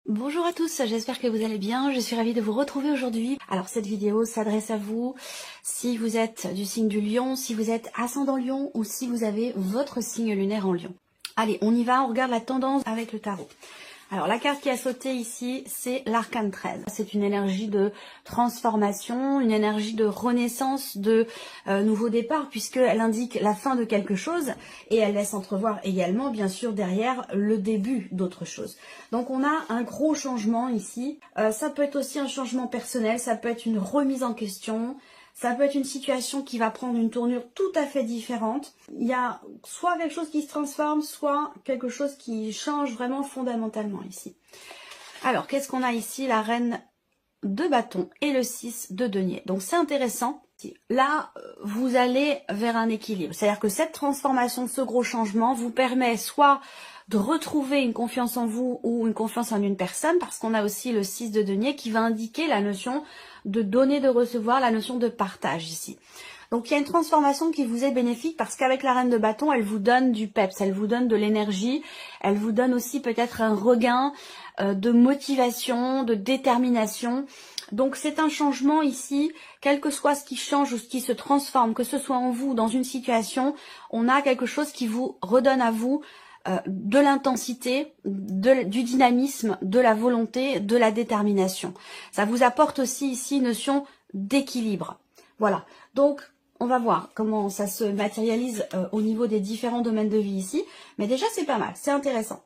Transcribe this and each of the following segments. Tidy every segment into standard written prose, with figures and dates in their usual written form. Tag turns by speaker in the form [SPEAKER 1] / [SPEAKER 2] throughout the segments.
[SPEAKER 1] Bonjour à tous, j'espère que vous allez bien, je suis ravie de vous retrouver aujourd'hui. Alors cette vidéo s'adresse à vous si vous êtes du signe du Lion, si vous êtes ascendant Lion ou si vous avez votre signe lunaire en Lion. Allez, on y va, on regarde la tendance avec le tarot. Alors la carte qui a sauté ici, c'est l'arcane 13. C'est une énergie de transformation, une énergie de renaissance, de nouveau départ, puisqu'elle indique la fin de quelque chose et elle laisse entrevoir également, bien sûr, derrière le début d'autre chose. Donc on a un gros changement ici. Ça peut être aussi un changement personnel, ça peut être une remise en question. Ça peut être une situation qui va prendre une tournure tout à fait différente. Il y a soit quelque chose qui se transforme, soit quelque chose qui change vraiment fondamentalement ici. Alors, qu'est-ce qu'on a ici? La reine de bâton et le 6 de denier. Donc, c'est intéressant. Là, vous allez vers un équilibre. C'est-à-dire que cette transformation, ce gros changement vous permet soit de retrouver une confiance en vous ou une confiance en une personne, parce qu'on a aussi le 6 de denier qui va indiquer la notion de donner, de recevoir, la notion de partage ici. Donc il y a une transformation qui vous est bénéfique parce qu'avec la reine de bâton, elle vous donne du peps, elle vous donne de l'énergie, elle vous donne aussi peut-être un regain de motivation, de détermination. Donc c'est un changement ici, quel que soit ce qui change ou ce qui se transforme, que ce soit en vous ou dans une situation, on a quelque chose qui vous redonne à vous de l'intensité, du dynamisme, de la volonté, de la détermination. Ça vous apporte aussi ici une notion d'équilibre. Voilà, donc on va voir comment ça se matérialise au niveau des différents domaines de vie ici. Mais déjà c'est pas mal, c'est intéressant.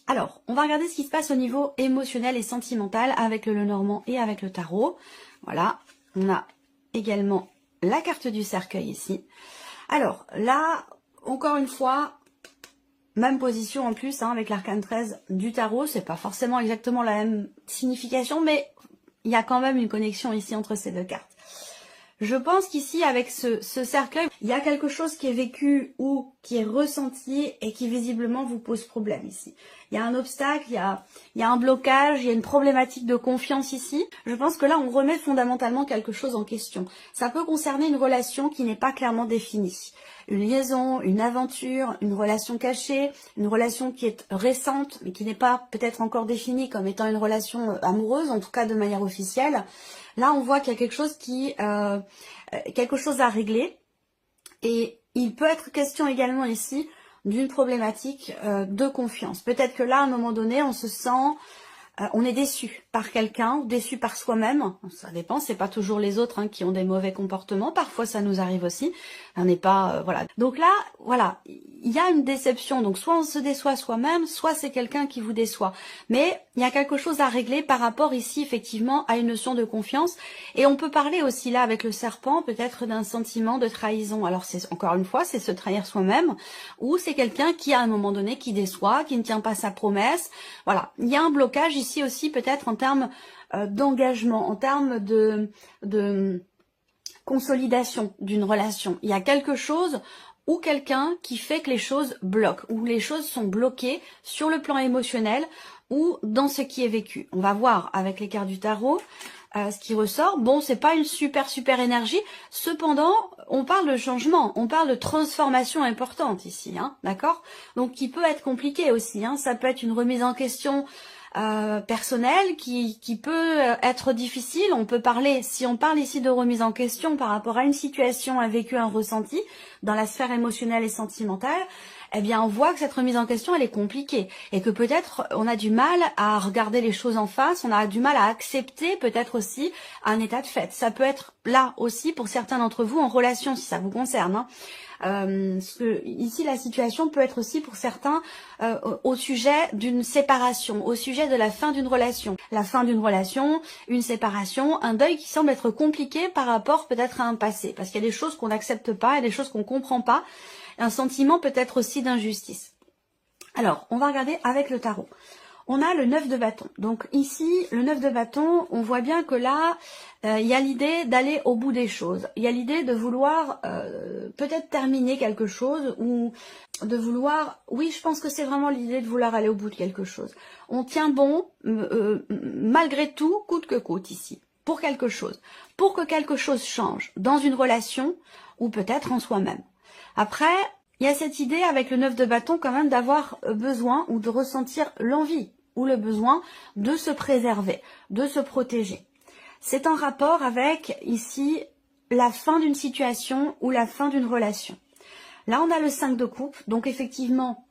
[SPEAKER 1] Alors, on va regarder ce qui se passe au niveau émotionnel et sentimental avec le Lenormand et avec le tarot. Voilà, on a également la carte du cercueil ici. Alors là, encore une fois, même position en plus avec l'arcane 13 du tarot. C'est pas forcément exactement la même signification, mais il y a quand même une connexion ici entre ces deux cartes. Je pense qu'ici, avec ce cercueil, il y a quelque chose qui est vécu ou qui est ressenti et qui visiblement vous pose problème ici. Il y a un obstacle, il y a un blocage, il y a une problématique de confiance ici. Je pense que là, on remet fondamentalement quelque chose en question. Ça peut concerner une relation qui n'est pas clairement définie. Une liaison, une aventure, une relation cachée, une relation qui est récente, mais qui n'est pas peut-être encore définie comme étant une relation amoureuse, en tout cas de manière officielle. Là, on voit qu'il y a quelque chose à régler. Et il peut être question également ici d'une problématique de confiance. Peut-être que là, à un moment donné, on se sent... on est déçu par quelqu'un, déçu par soi-même. Ça dépend, c'est pas toujours les autres qui ont des mauvais comportements. Parfois, ça nous arrive aussi. On n'est pas... voilà. Donc là, voilà, il y a une déception. Donc soit on se déçoit soi-même, soit c'est quelqu'un qui vous déçoit. Mais il y a quelque chose à régler par rapport ici, effectivement, à une notion de confiance. Et on peut parler aussi là, avec le serpent, peut-être d'un sentiment de trahison. Alors, c'est encore une fois, c'est se trahir soi-même. Ou c'est quelqu'un qui, à un moment donné, qui déçoit, qui ne tient pas sa promesse. Voilà, il y a un blocage ici aussi, peut-être en termes d'engagement, en termes de consolidation d'une relation. Il y a quelque chose ou quelqu'un qui fait que les choses bloquent, ou les choses sont bloquées sur le plan émotionnel ou dans ce qui est vécu. On va voir avec les cartes du tarot ce qui ressort. Bon, c'est pas une super énergie. Cependant, on parle de changement, on parle de transformation importante ici, d'accord? Donc, qui peut être compliqué aussi. Ça peut être une remise en question personnelle qui peut être difficile. On peut parler, si on parle ici de remise en question par rapport à une situation, un vécu, un ressenti dans la sphère émotionnelle et sentimentale, eh bien on voit que cette remise en question elle est compliquée et que peut-être on a du mal à regarder les choses en face, on a du mal à accepter peut-être aussi un état de fait. Ça peut être là aussi pour certains d'entre vous en relation si ça vous concerne. Ici la situation peut être aussi pour certains au sujet d'une séparation, au sujet de la fin d'une relation. La fin d'une relation, une séparation, un deuil qui semble être compliqué par rapport peut-être à un passé. Parce qu'il y a des choses qu'on n'accepte pas, il y a des choses qu'on ne comprend pas. Un sentiment peut-être aussi d'injustice. Alors, on va regarder avec le tarot. On a le 9 de bâton. Donc ici, le 9 de bâton, on voit bien que là, il y a l'idée d'aller au bout des choses. Il y a l'idée de vouloir peut-être terminer quelque chose ou de vouloir... Oui, je pense que c'est vraiment l'idée de vouloir aller au bout de quelque chose. On tient bon, malgré tout, coûte que coûte ici, pour quelque chose. Pour que quelque chose change dans une relation ou peut-être en soi-même. Après, il y a cette idée avec le 9 de bâton quand même d'avoir besoin ou de ressentir l'envie ou le besoin de se préserver, de se protéger. C'est en rapport avec, ici, la fin d'une situation ou la fin d'une relation. Là, on a le 5 de coupe, donc effectivement,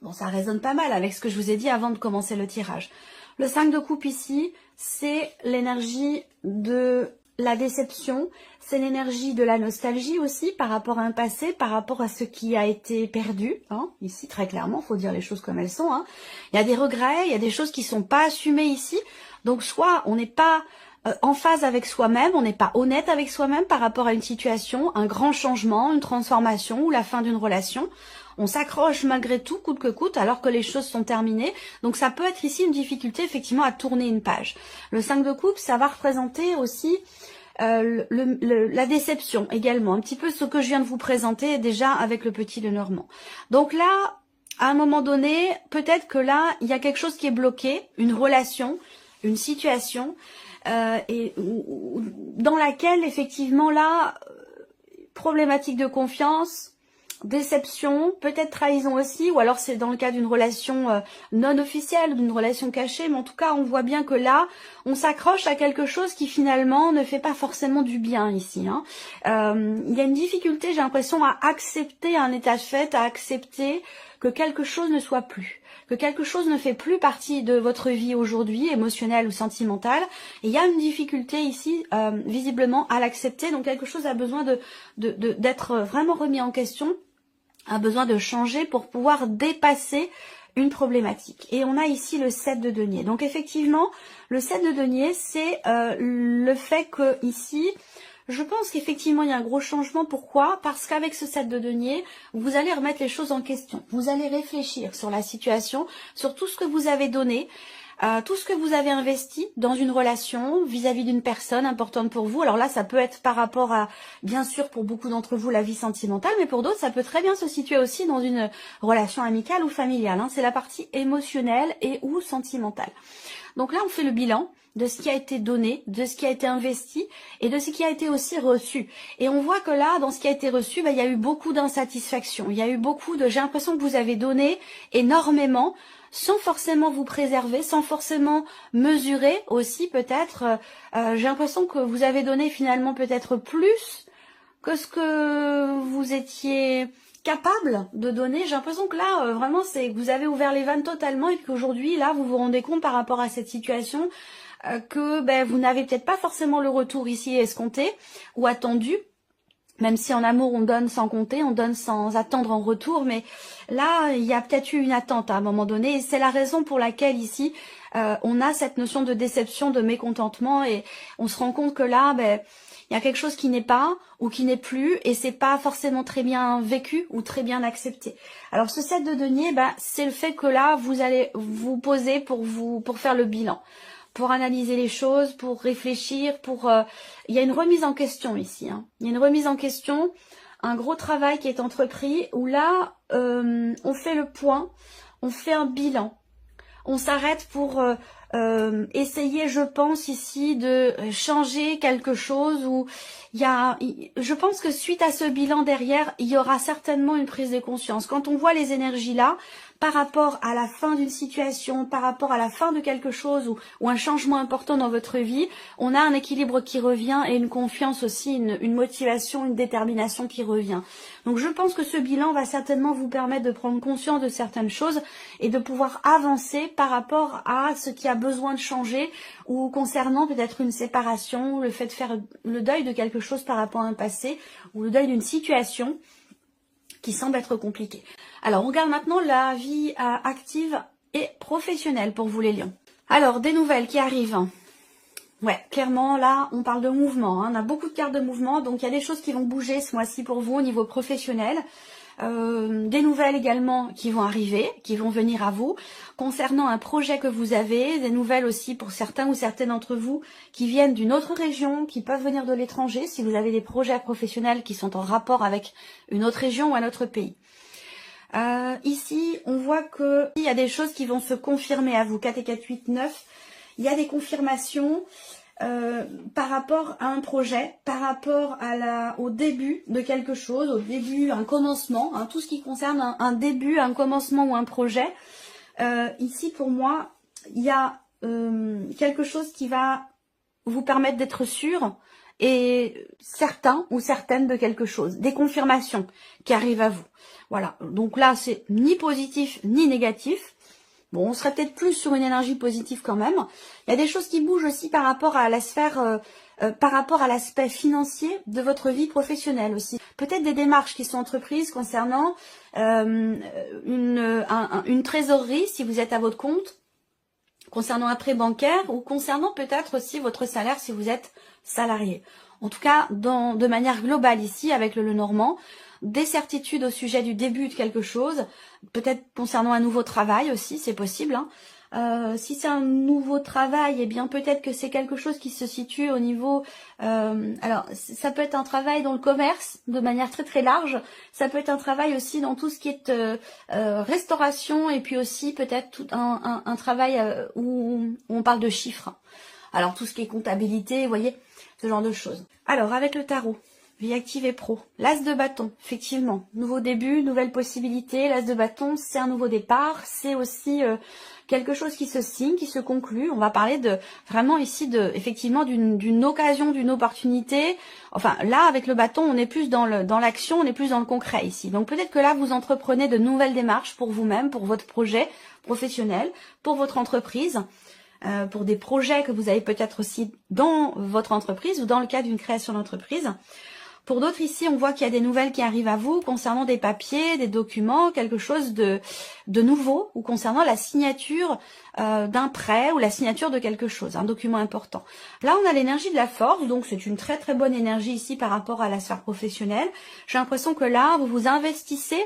[SPEAKER 1] bon, ça résonne pas mal avec ce que je vous ai dit avant de commencer le tirage. Le 5 de coupe ici, c'est l'énergie de la déception, c'est l'énergie de la nostalgie aussi par rapport à un passé, par rapport à ce qui a été perdu. Hein. Ici, très clairement, il faut dire les choses comme elles sont. Hein. Il y a des regrets, il y a des choses qui ne sont pas assumées ici. Donc soit on n'est pas en phase avec soi-même, on n'est pas honnête avec soi-même par rapport à une situation, un grand changement, une transformation ou la fin d'une relation. On s'accroche malgré tout, coûte que coûte, alors que les choses sont terminées. Donc ça peut être ici une difficulté effectivement à tourner une page. Le 5 de coupe, ça va représenter aussi la déception également. Un petit peu ce que je viens de vous présenter déjà avec le petit Lenormand. Donc là, à un moment donné, peut-être que là, il y a quelque chose qui est bloqué, une relation, une situation, et dans laquelle effectivement là, problématique de confiance, déception, peut-être trahison aussi, ou alors c'est dans le cas d'une relation non officielle, d'une relation cachée, mais en tout cas on voit bien que là, on s'accroche à quelque chose qui finalement ne fait pas forcément du bien ici. Hein. Il y a une difficulté, j'ai l'impression, à accepter un état de fait, à accepter que quelque chose ne soit plus, que quelque chose ne fait plus partie de votre vie aujourd'hui, émotionnelle ou sentimentale. Et il y a une difficulté ici, visiblement, à l'accepter. Donc quelque chose a besoin d'être vraiment remis en question, a besoin de changer pour pouvoir dépasser une problématique. Et on a ici le 7 de denier. Donc effectivement, le 7 de denier, c'est le fait que ici, je pense qu'effectivement, il y a un gros changement. Pourquoi? Parce qu'avec ce 7 de denier, vous allez remettre les choses en question. Vous allez réfléchir sur la situation, sur tout ce que vous avez donné, tout ce que vous avez investi dans une relation vis-à-vis d'une personne importante pour vous. Alors là, ça peut être par rapport à, bien sûr, pour beaucoup d'entre vous, la vie sentimentale, mais pour d'autres, ça peut très bien se situer aussi dans une relation amicale ou familiale. Hein. C'est la partie émotionnelle et ou sentimentale. Donc là, on fait le bilan de ce qui a été donné, de ce qui a été investi et de ce qui a été aussi reçu. Et on voit que là, dans ce qui a été reçu, il y a eu beaucoup d'insatisfaction. Il y a eu beaucoup de... J'ai l'impression que vous avez donné énormément sans forcément vous préserver, sans forcément mesurer aussi peut-être. J'ai l'impression que vous avez donné finalement peut-être plus que ce que vous étiez capable de donner. J'ai l'impression que là, vraiment, c'est que vous avez ouvert les vannes totalement et qu'aujourd'hui, là, vous vous rendez compte par rapport à cette situation que vous n'avez peut-être pas forcément le retour ici escompté ou attendu. Même si en amour, on donne sans compter, on donne sans attendre en retour. Mais là, il y a peut-être eu une attente à un moment donné. Et c'est la raison pour laquelle ici, on a cette notion de déception, de mécontentement. Et on se rend compte que là, il y a quelque chose qui n'est pas ou qui n'est plus. Et c'est pas forcément très bien vécu ou très bien accepté. Alors ce 7 de denier, c'est le fait que là, vous allez vous poser pour faire le bilan, pour analyser les choses, pour réfléchir, il y a une remise en question ici. Hein. Il y a une remise en question, un gros travail qui est entrepris, où là, on fait le point, on fait un bilan. On s'arrête pour essayer, je pense, ici, de changer quelque chose. Je pense que suite à ce bilan derrière, il y aura certainement une prise de conscience. Quand on voit les énergies là, par rapport à la fin d'une situation, par rapport à la fin de quelque chose ou un changement important dans votre vie, on a un équilibre qui revient et une confiance aussi, une motivation, une détermination qui revient. Donc je pense que ce bilan va certainement vous permettre de prendre conscience de certaines choses et de pouvoir avancer par rapport à ce qui a besoin de changer ou concernant peut-être une séparation, le fait de faire le deuil de quelque chose par rapport à un passé ou le deuil d'une situation qui semble être compliquée. Alors, on regarde maintenant la vie active et professionnelle pour vous les lions. Alors, des nouvelles qui arrivent. Ouais, clairement, là, on parle de mouvement. Hein. On a beaucoup de cartes de mouvement, donc il y a des choses qui vont bouger ce mois-ci pour vous au niveau professionnel. Des nouvelles également qui vont arriver, qui vont venir à vous, concernant un projet que vous avez, des nouvelles aussi pour certains ou certaines d'entre vous qui viennent d'une autre région, qui peuvent venir de l'étranger, si vous avez des projets professionnels qui sont en rapport avec une autre région ou un autre pays. Ici, on voit qu'il y a des choses qui vont se confirmer à vous, 4 et 4, 8, 9. Il y a des confirmations par rapport à un projet, par rapport au début de quelque chose, au début, un commencement, hein, tout ce qui concerne un début, un commencement ou un projet. Ici, pour moi, il y a quelque chose qui va vous permettre d'être sûr et certain ou certaine de quelque chose, des confirmations qui arrivent à vous. Voilà, donc là c'est ni positif ni négatif. Bon, on serait peut-être plus sur une énergie positive quand même. Il y a des choses qui bougent aussi par rapport à la sphère, par rapport à l'aspect financier de votre vie professionnelle aussi. Peut-être des démarches qui sont entreprises concernant une trésorerie si vous êtes à votre compte, concernant un prêt bancaire ou concernant peut-être aussi votre salaire si vous êtes salarié. En tout cas, de manière globale ici, avec le Lenormand, des certitudes au sujet du début de quelque chose, peut-être concernant un nouveau travail aussi, c'est possible. Hein. Si c'est un nouveau travail, eh bien peut-être que c'est quelque chose qui se situe au niveau... alors, ça peut être un travail dans le commerce, de manière très très large. Ça peut être un travail aussi dans tout ce qui est restauration, et puis aussi peut-être tout un travail où on parle de chiffres. Alors, tout ce qui est comptabilité, vous voyez, ce genre de choses. Alors, avec le tarot, vie active et pro, l'as de bâton, effectivement, nouveau début, nouvelle possibilité. L'as de bâton, c'est un nouveau départ, c'est aussi quelque chose qui se signe, qui se conclut. On va parler de vraiment ici effectivement d'une occasion, d'une opportunité. Enfin là, avec le bâton, on est plus dans l'action, on est plus dans le concret ici. Donc peut-être que là, vous entreprenez de nouvelles démarches pour vous-même, pour votre projet professionnel, pour votre entreprise. Pour des projets que vous avez peut-être aussi dans votre entreprise ou dans le cas d'une création d'entreprise. Pour d'autres ici, on voit qu'il y a des nouvelles qui arrivent à vous concernant des papiers, des documents, quelque chose de nouveau ou concernant la signature d'un prêt ou la signature de quelque chose, un document important. Là, on a l'énergie de la force, donc c'est une très très bonne énergie ici par rapport à la sphère professionnelle. J'ai l'impression que là, vous vous investissez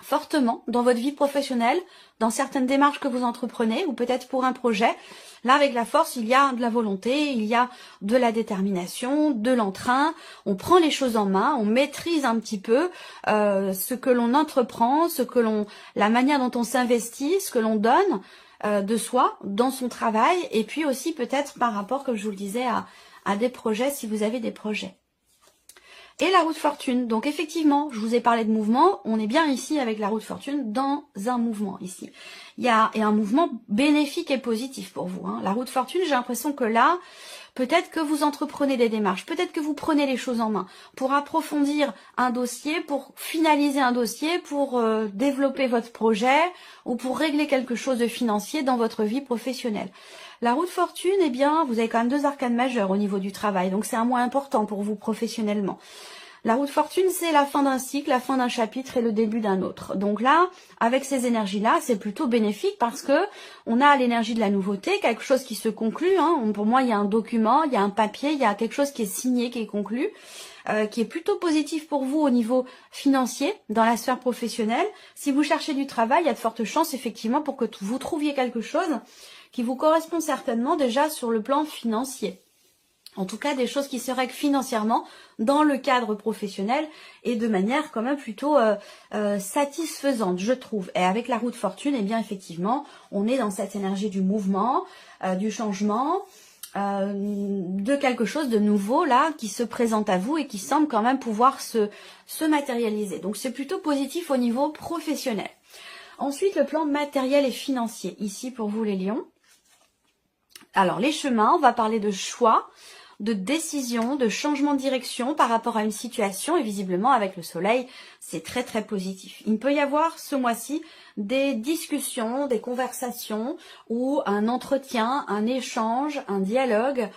[SPEAKER 1] fortement dans votre vie professionnelle, dans certaines démarches que vous entreprenez ou peut-être pour un projet. Là, avec la force, il y a de la volonté, il y a de la détermination, de l'entrain. On prend les choses en main, on maîtrise un petit peu ce que l'on entreprend, la manière dont on s'investit, ce que l'on donne de soi dans son travail et puis aussi peut-être par rapport, comme je vous le disais, à des projets si vous avez des projets. Et la roue de fortune, donc effectivement, je vous ai parlé de mouvement, on est bien ici avec la roue de fortune dans un mouvement ici. Il y a un mouvement bénéfique et positif pour vous. Hein. La roue de fortune, j'ai l'impression que là, peut-être que vous entreprenez des démarches, peut-être que vous prenez les choses en main pour approfondir un dossier, pour finaliser un dossier, pour développer votre projet ou pour régler quelque chose de financier dans votre vie professionnelle. La roue de fortune, eh bien, vous avez quand même 2 arcanes majeures au niveau du travail, donc c'est un mois important pour vous professionnellement. La roue de fortune, c'est la fin d'un cycle, la fin d'un chapitre et le début d'un autre. Donc là, avec ces énergies-là, c'est plutôt bénéfique parce que on a l'énergie de la nouveauté, quelque chose qui se conclut. Hein. Pour moi, il y a un document, il y a un papier, il y a quelque chose qui est signé, qui est conclu, qui est plutôt positif pour vous au niveau financier, dans la sphère professionnelle. Si vous cherchez du travail, il y a de fortes chances, effectivement, pour que vous trouviez quelque chose qui vous correspond certainement déjà sur le plan financier. En tout cas, des choses qui se règlent financièrement dans le cadre professionnel et de manière quand même plutôt satisfaisante, je trouve. Et avec la roue de fortune, eh bien effectivement, on est dans cette énergie du mouvement, du changement, de quelque chose de nouveau là qui se présente à vous et qui semble quand même pouvoir se matérialiser. Donc c'est plutôt positif au niveau professionnel. Ensuite, le plan matériel et financier, ici pour vous les lions. Alors les chemins, on va parler de choix, de décision, de changement de direction par rapport à une situation et visiblement avec le soleil, c'est très très positif. Il peut y avoir ce mois-ci des discussions, des conversations ou un entretien, un échange, un dialogue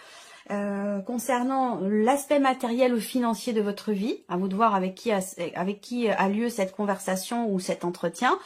[SPEAKER 1] concernant l'aspect matériel ou financier de votre vie. À vous de voir avec qui a lieu cette conversation ou cet entretien.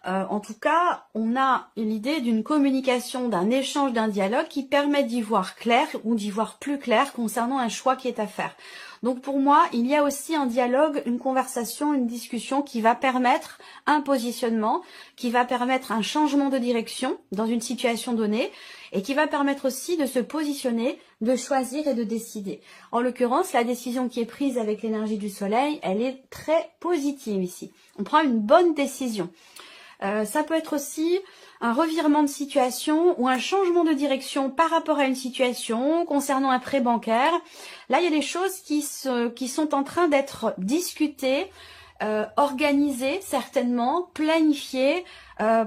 [SPEAKER 1] En tout cas, on a l'idée d'une communication, d'un échange, d'un dialogue qui permet d'y voir clair ou d'y voir plus clair concernant un choix qui est à faire. Donc pour moi, il y a aussi un dialogue, une conversation, une discussion qui va permettre un positionnement, qui va permettre un changement de direction dans une situation donnée et qui va permettre aussi de se positionner, de choisir et de décider. En l'occurrence, la décision qui est prise avec l'énergie du soleil, elle est très positive ici. On prend une bonne décision. Ça peut être aussi un revirement de situation ou un changement de direction par rapport à une situation concernant un prêt bancaire. Là, il y a des choses qui sont en train d'être discutées, organisé certainement, planifié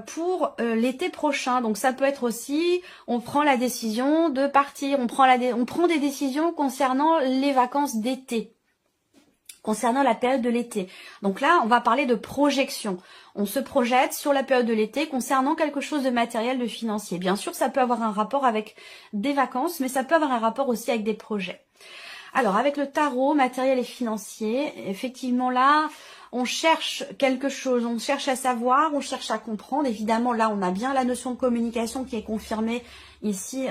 [SPEAKER 1] pour l'été prochain. Donc ça peut être aussi, on prend la décision de partir, on prend des décisions concernant les vacances d'été, concernant la période de l'été. Donc là, on va parler de projection. On se projette sur la période de l'été concernant quelque chose de matériel, de financier. Bien sûr, ça peut avoir un rapport avec des vacances, mais ça peut avoir un rapport aussi avec des projets. Alors, avec le tarot, matériel et financier, effectivement là, on cherche quelque chose, on cherche à savoir, on cherche à comprendre. Évidemment, là, on a bien la notion de communication qui est confirmée ici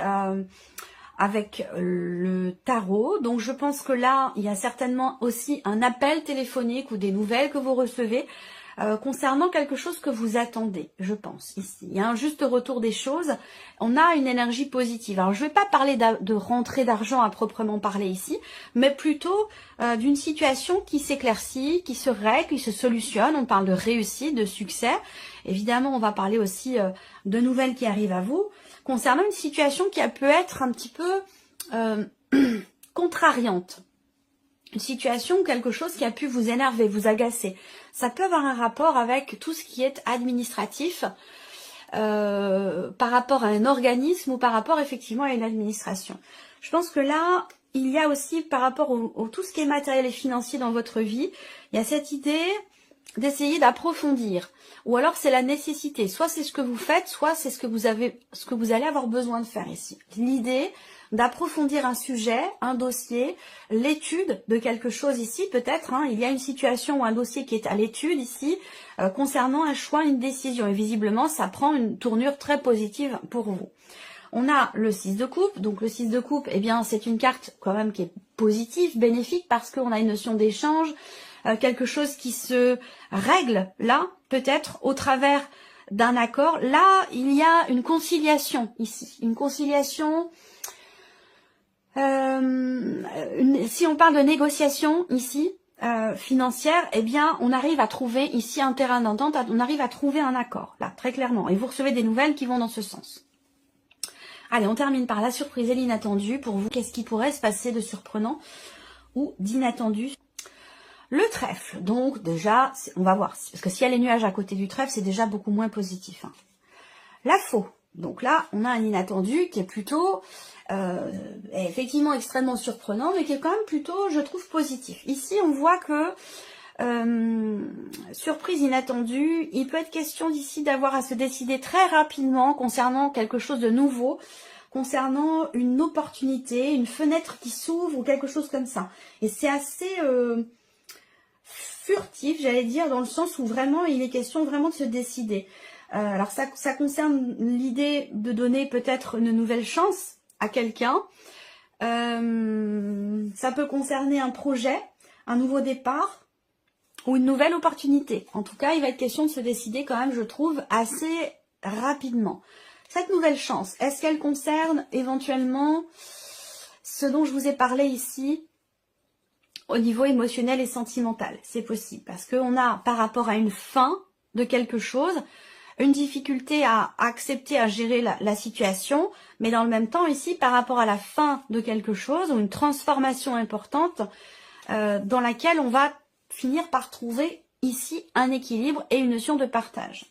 [SPEAKER 1] avec le tarot. Donc je pense que là, il y a certainement aussi un appel téléphonique ou des nouvelles que vous recevez concernant quelque chose que vous attendez, je pense, ici. Il y a un juste retour des choses. On a une énergie positive. Alors, je ne vais pas parler de rentrée d'argent à proprement parler ici, mais plutôt d'une situation qui s'éclaircit, qui se règle, qui se solutionne. On parle de réussite, de succès. Évidemment, on va parler aussi de nouvelles qui arrivent à vous, concernant une situation qui peut être un petit peu contrariante. Une situation, quelque chose qui a pu vous énerver, vous agacer. Ça peut avoir un rapport avec tout ce qui est administratif, par rapport à un organisme ou par rapport effectivement à une administration. Je pense que là, il y a aussi par rapport au tout ce qui est matériel et financier dans votre vie, il y a cette idée d'essayer d'approfondir. Ou alors c'est la nécessité. Soit c'est ce que vous faites, soit c'est ce que vous allez avoir besoin de faire ici. L'idée d'approfondir un sujet, un dossier, l'étude de quelque chose ici, peut-être, il y a une situation ou un dossier qui est à l'étude ici, concernant un choix, une décision. Et visiblement, ça prend une tournure très positive pour vous. On a le 6 de coupe, donc le 6 de coupe, eh bien, c'est une carte quand même qui est positive, bénéfique, parce qu'on a une notion d'échange, quelque chose qui se règle là, peut-être, au travers d'un accord. Là, il y a une conciliation ici, une conciliation. Si on parle de négociation ici, financière, eh bien, on arrive à trouver ici un terrain d'entente, on arrive à trouver un accord, là, très clairement. Et vous recevez des nouvelles qui vont dans ce sens. Allez, on termine par la surprise et l'inattendu. Pour vous, qu'est-ce qui pourrait se passer de surprenant ou d'inattendu? Le trèfle, donc déjà, on va voir, parce que s'il y a les nuages à côté du trèfle, c'est déjà beaucoup moins positif. La faux, donc là, on a un inattendu qui est plutôt, effectivement extrêmement surprenant, mais qui est quand même plutôt, je trouve, positif. Ici, on voit que, surprise inattendue, il peut être question d'ici d'avoir à se décider très rapidement concernant quelque chose de nouveau, concernant une opportunité, une fenêtre qui s'ouvre ou quelque chose comme ça. Et c'est assez furtif, j'allais dire, dans le sens où vraiment il est question vraiment de se décider. Alors ça concerne l'idée de donner peut-être une nouvelle chance à quelqu'un. Ça peut concerner un projet, un nouveau départ ou une nouvelle opportunité. En tout cas, il va être question de se décider quand même, je trouve, assez rapidement. Cette nouvelle chance, est-ce qu'elle concerne éventuellement ce dont je vous ai parlé ici au niveau émotionnel et sentimental? C'est possible parce qu'on a par rapport à une fin de quelque chose, une difficulté à accepter, à gérer la situation, mais dans le même temps ici par rapport à la fin de quelque chose ou une transformation importante dans laquelle on va finir par trouver ici un équilibre et une notion de partage.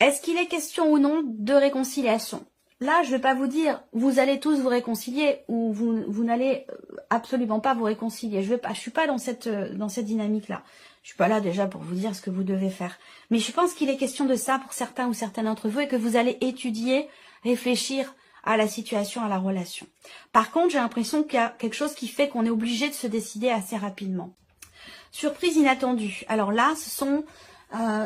[SPEAKER 1] Est-ce qu'il est question ou non de réconciliation? Là, je ne vais pas vous dire, vous allez tous vous réconcilier ou vous n'allez absolument pas vous réconcilier. Je suis pas dans cette dynamique-là. Je suis pas là déjà pour vous dire ce que vous devez faire. Mais je pense qu'il est question de ça pour certains ou certaines d'entre vous et que vous allez étudier, réfléchir à la situation, à la relation. Par contre, j'ai l'impression qu'il y a quelque chose qui fait qu'on est obligé de se décider assez rapidement. Surprise inattendue. Alors là, ce sont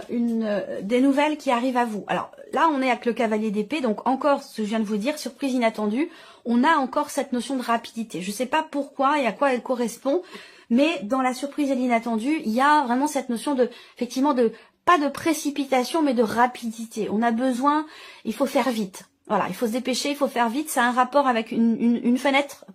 [SPEAKER 1] des nouvelles qui arrivent à vous. Alors là, on est avec le cavalier d'épée, donc encore ce que je viens de vous dire, surprise inattendue, on a encore cette notion de rapidité. Je ne sais pas pourquoi et à quoi elle correspond, mais dans la surprise et l'inattendu, il y a vraiment cette notion de, effectivement, pas de précipitation, mais de rapidité. On a besoin, il faut faire vite. Voilà, il faut se dépêcher, il faut faire vite. Ça a un rapport avec une fenêtre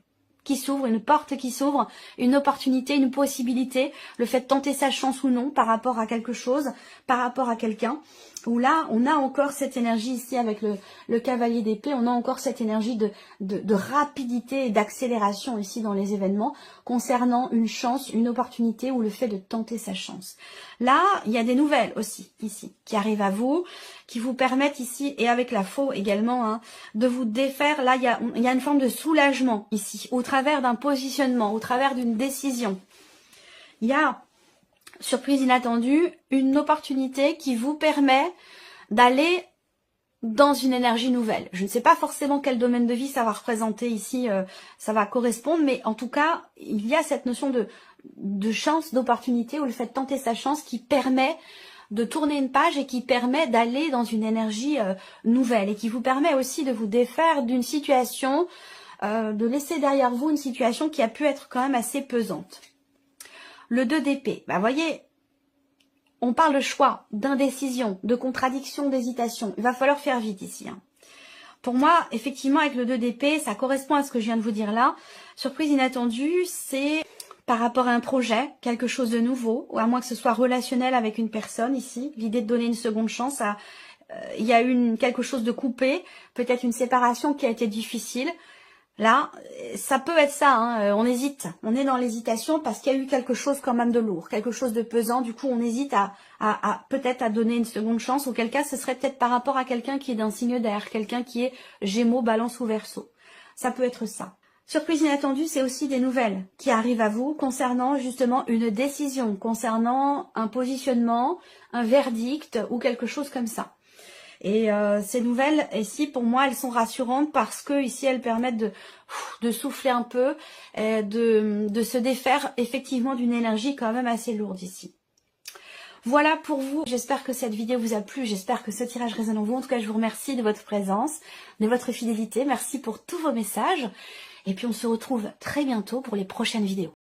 [SPEAKER 1] qui s'ouvre, une porte qui s'ouvre, une opportunité, une possibilité, le fait de tenter sa chance ou non par rapport à quelque chose, par rapport à quelqu'un. où là, on a encore cette énergie ici avec le cavalier d'épée, on a encore cette énergie de rapidité et d'accélération ici dans les événements concernant une chance, une opportunité ou le fait de tenter sa chance. Là, il y a des nouvelles aussi ici qui arrivent à vous, qui vous permettent ici, et avec la faux également, hein, de vous défaire. Là, il y a une forme de soulagement ici, au travers d'un positionnement, au travers d'une décision. Il y a, surprise inattendue, une opportunité qui vous permet d'aller dans une énergie nouvelle. Je ne sais pas forcément quel domaine de vie ça va représenter ici, ça va correspondre, mais en tout cas, il y a cette notion de chance, d'opportunité, ou le fait de tenter sa chance qui permet de tourner une page et qui permet d'aller dans une énergie nouvelle et qui vous permet aussi de vous défaire d'une situation, de laisser derrière vous une situation qui a pu être quand même assez pesante. Le 2 d'épée, bah voyez, on parle de choix, d'indécision, de contradiction, d'hésitation. Il va falloir faire vite ici. Hein. Pour moi, effectivement, avec le 2 d'épée, ça correspond à ce que je viens de vous dire là. Surprise inattendue, c'est par rapport à un projet, quelque chose de nouveau, ou à moins que ce soit relationnel avec une personne ici. L'idée de donner une seconde chance, il y a eu quelque chose de coupé, peut-être une séparation qui a été difficile. Là, ça peut être ça, hein, on hésite, on est dans l'hésitation parce qu'il y a eu quelque chose quand même de lourd, quelque chose de pesant, du coup on hésite à peut-être à donner une seconde chance, auquel cas ce serait peut-être par rapport à quelqu'un qui est d'un signe d'air, quelqu'un qui est Gémeaux, Balance ou Verseau. Ça peut être ça. Surprise inattendue, c'est aussi des nouvelles qui arrivent à vous concernant justement une décision, concernant un positionnement, un verdict ou quelque chose comme ça. Et ces nouvelles, ici, pour moi, elles sont rassurantes parce que ici, elles permettent de souffler un peu, de se défaire effectivement d'une énergie quand même assez lourde ici. Voilà pour vous. J'espère que cette vidéo vous a plu. J'espère que ce tirage résonne en vous. En tout cas, je vous remercie de votre présence, de votre fidélité. Merci pour tous vos messages. Et puis, on se retrouve très bientôt pour les prochaines vidéos.